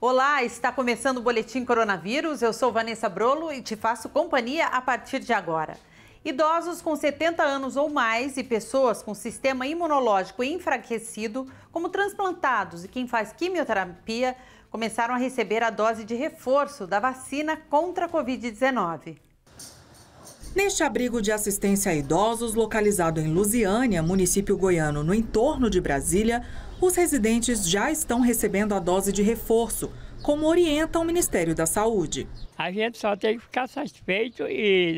Olá, está começando o Boletim Coronavírus. Eu sou Vanessa Brolo e te faço companhia a partir de agora. Idosos com 70 anos ou mais e pessoas com sistema imunológico enfraquecido, como transplantados e quem faz quimioterapia, começaram a receber a dose de reforço da vacina contra a Covid-19. Neste abrigo de assistência a idosos, localizado em Lusiânia, município goiano no entorno de Brasília, os residentes já estão recebendo a dose de reforço, como orienta o Ministério da Saúde. A gente só tem que ficar satisfeito e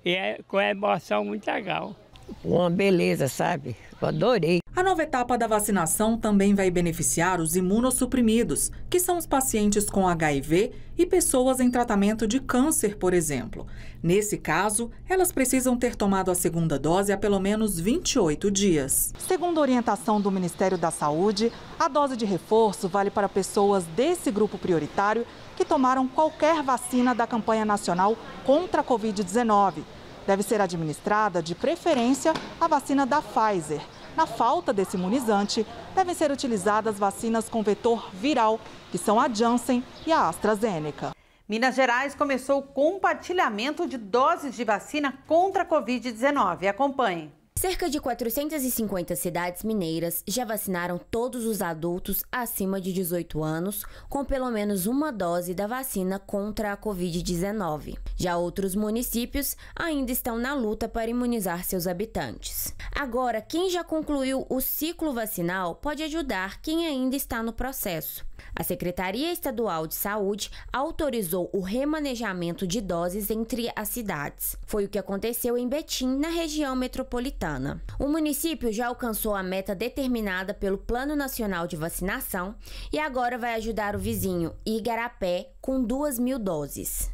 é com a emoção muito legal. Uma beleza, sabe? Eu adorei. A nova etapa da vacinação também vai beneficiar os imunossuprimidos, que são os pacientes com HIV e pessoas em tratamento de câncer, por exemplo. Nesse caso, elas precisam ter tomado a segunda dose há pelo menos 28 dias. Segundo a orientação do Ministério da Saúde, a dose de reforço vale para pessoas desse grupo prioritário que tomaram qualquer vacina da campanha nacional contra a Covid-19. Deve ser administrada, de preferência, a vacina da Pfizer. Na falta desse imunizante, devem ser utilizadas vacinas com vetor viral, que são a Janssen e a AstraZeneca. Minas Gerais começou o compartilhamento de doses de vacina contra a Covid-19. Acompanhe. Cerca de 450 cidades mineiras já vacinaram todos os adultos acima de 18 anos com pelo menos uma dose da vacina contra a Covid-19. Já outros municípios ainda estão na luta para imunizar seus habitantes. Agora, quem já concluiu o ciclo vacinal pode ajudar quem ainda está no processo. A Secretaria Estadual de Saúde autorizou o remanejamento de doses entre as cidades. Foi o que aconteceu em Betim, na região metropolitana. O município já alcançou a meta determinada pelo Plano Nacional de Vacinação e agora vai ajudar o vizinho Igarapé com 2.000 doses.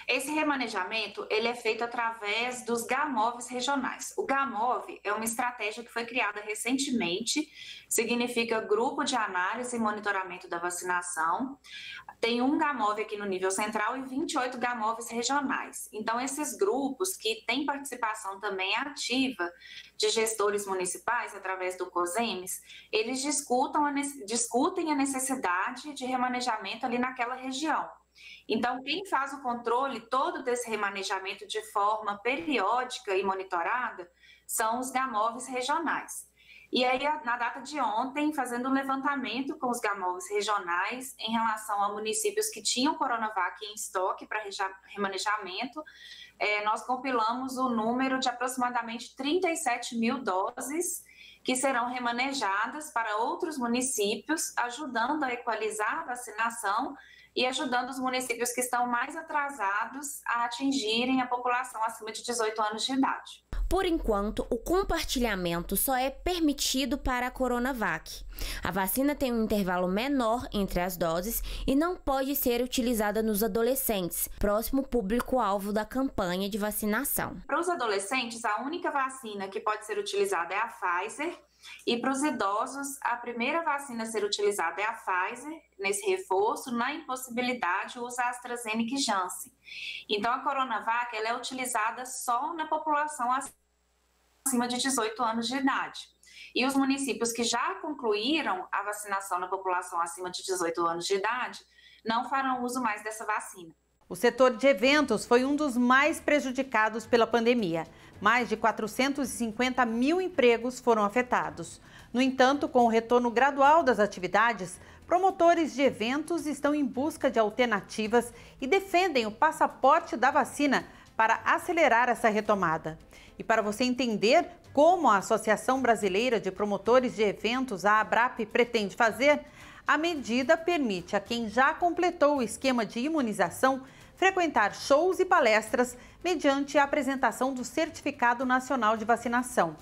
Esse remanejamento ele é feito através dos GAMOVs regionais. O GAMOV é uma estratégia que foi criada recentemente, significa Grupo de Análise e Monitoramento da Vacinação. Tem um GAMOV aqui no nível central e 28 GAMOVs regionais. Então, esses grupos que têm participação também ativa de gestores municipais, através do COSEMES, eles discutem a necessidade de remanejamento ali naquela região. Então, quem faz o controle todo desse remanejamento de forma periódica e monitorada são os GAMOVs regionais. E aí, na data de ontem, fazendo um levantamento com os GAMOVs regionais em relação a municípios que tinham Coronavac em estoque para remanejamento, nós compilamos o número de aproximadamente 37.000 doses que serão remanejadas para outros municípios, ajudando a equalizar a vacinação e ajudando os municípios que estão mais atrasados a atingirem a população acima de 18 anos de idade. Por enquanto, o compartilhamento só é permitido para a Coronavac. A vacina tem um intervalo menor entre as doses e não pode ser utilizada nos adolescentes, próximo público-alvo da campanha de vacinação. Para os adolescentes, a única vacina que pode ser utilizada é a Pfizer. E para os idosos, a primeira vacina a ser utilizada é a Pfizer, nesse reforço, na impossibilidade usa a AstraZeneca e Janssen. Então, a Coronavac ela é utilizada só na população acima de 18 anos de idade. E os municípios que já concluíram a vacinação na população acima de 18 anos de idade não farão uso mais dessa vacina. O setor de eventos foi um dos mais prejudicados pela pandemia. Mais de 450 mil empregos foram afetados. No entanto, com o retorno gradual das atividades, promotores de eventos estão em busca de alternativas e defendem o passaporte da vacina para acelerar essa retomada. E para você entender como a Associação Brasileira de Promotores de Eventos, a ABRAP, pretende fazer, a medida permite a quem já completou o esquema de imunização frequentar shows e palestras mediante a apresentação do Certificado Nacional de Vacinação.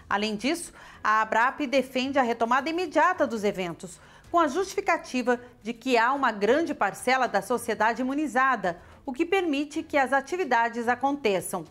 Além disso, a ABRAP defende a retomada imediata dos eventos, com a justificativa de que há uma grande parcela da sociedade imunizada, o que permite que as atividades aconteçam.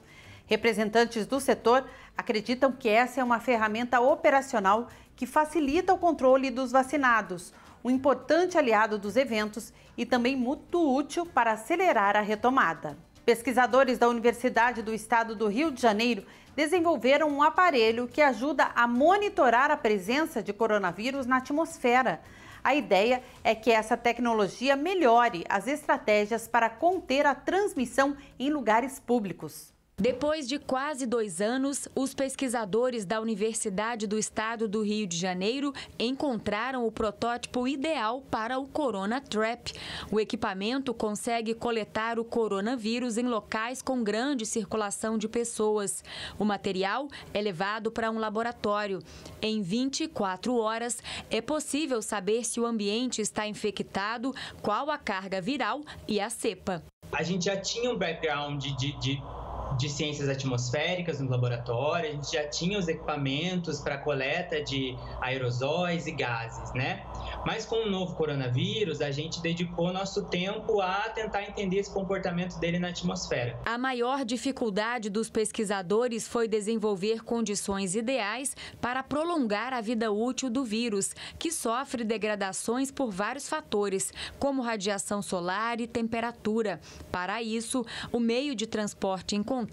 Representantes do setor acreditam que essa é uma ferramenta operacional que facilita o controle dos vacinados, um importante aliado dos eventos e também muito útil para acelerar a retomada. Pesquisadores da Universidade do Estado do Rio de Janeiro desenvolveram um aparelho que ajuda a monitorar a presença de coronavírus na atmosfera. A ideia é que essa tecnologia melhore as estratégias para conter a transmissão em lugares públicos. Depois de quase 2 anos, os pesquisadores da Universidade do Estado do Rio de Janeiro encontraram o protótipo ideal para o Corona Trap. O equipamento consegue coletar o coronavírus em locais com grande circulação de pessoas. O material é levado para um laboratório. Em 24 horas, é possível saber se o ambiente está infectado, qual a carga viral e a cepa. A gente já tinha um background de ciências atmosféricas no laboratório, a gente já tinha os equipamentos para coleta de aerosóis e gases, né? Mas com o novo coronavírus, a gente dedicou nosso tempo a tentar entender esse comportamento dele na atmosfera. A maior dificuldade dos pesquisadores foi desenvolver condições ideais para prolongar a vida útil do vírus, que sofre degradações por vários fatores, como radiação solar e temperatura. Para isso, o meio de transporte encontrado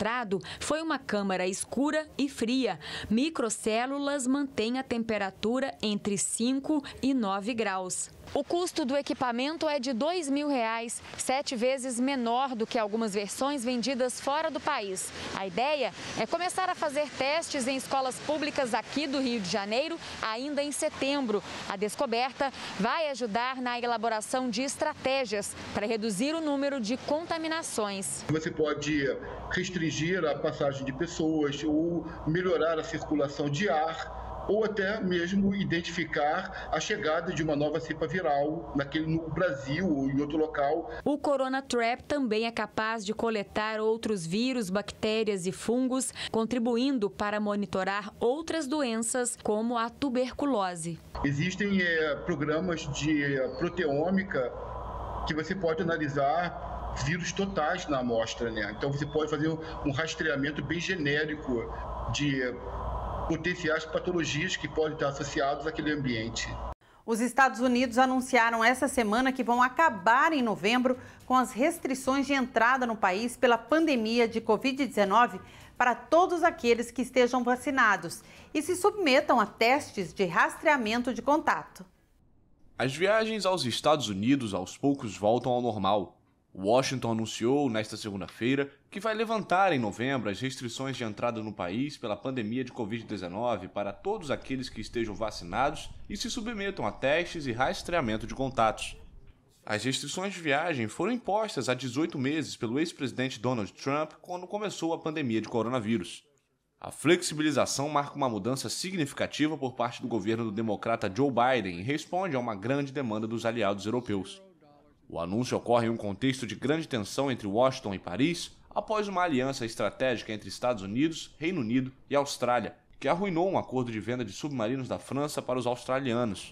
foi uma câmara escura e fria. Microcélulas mantêm a temperatura entre 5 e 9 graus. O custo do equipamento é de R$ 2.000, 7 vezes menor do que algumas versões vendidas fora do país. A ideia é começar a fazer testes em escolas públicas aqui do Rio de Janeiro ainda em setembro. A descoberta vai ajudar na elaboração de estratégias para reduzir o número de contaminações. Você pode restringir a passagem de pessoas ou melhorar a circulação de ar, ou até mesmo identificar a chegada de uma nova cepa viral no Brasil ou em outro local. O Corona Trap também é capaz de coletar outros vírus, bactérias e fungos, contribuindo para monitorar outras doenças, como a tuberculose. Existem programas de proteômica que você pode analisar vírus totais na amostra, né? Então você pode fazer um rastreamento bem genérico de potenciais patologias que podem estar associadas àquele ambiente. Os Estados Unidos anunciaram essa semana que vão acabar em novembro com as restrições de entrada no país pela pandemia de Covid-19 para todos aqueles que estejam vacinados e se submetam a testes de rastreamento de contato. As viagens aos Estados Unidos aos poucos voltam ao normal. Washington anunciou nesta segunda-feira que vai levantar em novembro as restrições de entrada no país pela pandemia de Covid-19 para todos aqueles que estejam vacinados e se submetam a testes e rastreamento de contatos. As restrições de viagem foram impostas há 18 meses pelo ex-presidente Donald Trump quando começou a pandemia de coronavírus. A flexibilização marca uma mudança significativa por parte do governo do democrata Joe Biden e responde a uma grande demanda dos aliados europeus. O anúncio ocorre em um contexto de grande tensão entre Washington e Paris, após uma aliança estratégica entre Estados Unidos, Reino Unido e Austrália, que arruinou um acordo de venda de submarinos da França para os australianos.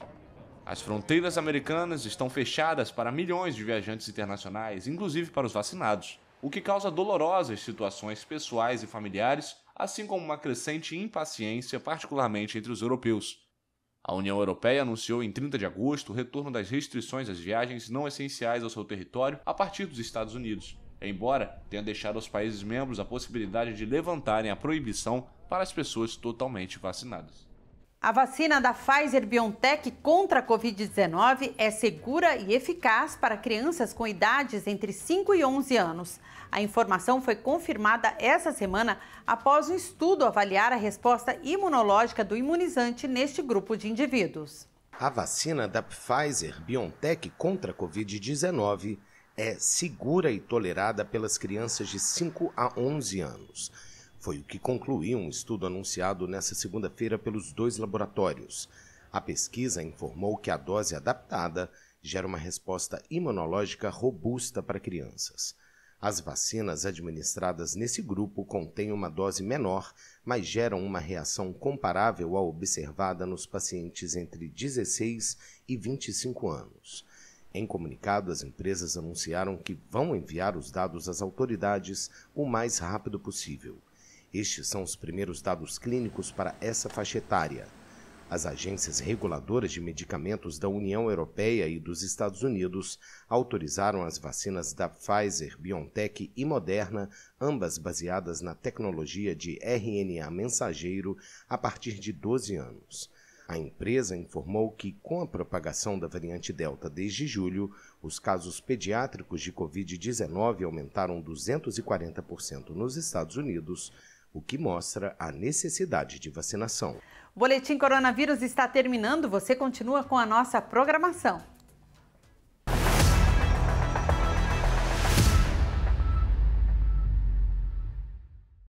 As fronteiras americanas estão fechadas para milhões de viajantes internacionais, inclusive para os vacinados, o que causa dolorosas situações pessoais e familiares, assim como uma crescente impaciência, particularmente entre os europeus. A União Europeia anunciou em 30 de agosto o retorno das restrições às viagens não essenciais ao seu território a partir dos Estados Unidos, embora tenha deixado aos países membros a possibilidade de levantarem a proibição para as pessoas totalmente vacinadas. A vacina da Pfizer-BioNTech contra a Covid-19 é segura e eficaz para crianças com idades entre 5 e 11 anos. A informação foi confirmada essa semana após um estudo avaliar a resposta imunológica do imunizante neste grupo de indivíduos. A vacina da Pfizer-BioNTech contra a Covid-19 é segura e tolerada pelas crianças de 5 a 11 anos. Foi o que concluiu um estudo anunciado nesta segunda-feira pelos 2 laboratórios. A pesquisa informou que a dose adaptada gera uma resposta imunológica robusta para crianças. As vacinas administradas nesse grupo contêm uma dose menor, mas geram uma reação comparável à observada nos pacientes entre 16 e 25 anos. Em comunicado, as empresas anunciaram que vão enviar os dados às autoridades o mais rápido possível. Estes são os primeiros dados clínicos para essa faixa etária. As agências reguladoras de medicamentos da União Europeia e dos Estados Unidos autorizaram as vacinas da Pfizer, BioNTech e Moderna, ambas baseadas na tecnologia de RNA mensageiro, a partir de 12 anos. A empresa informou que, com a propagação da variante Delta desde julho, os casos pediátricos de Covid-19 aumentaram 240% nos Estados Unidos, o que mostra a necessidade de vacinação. O Boletim Coronavírus está terminando, você continua com a nossa programação.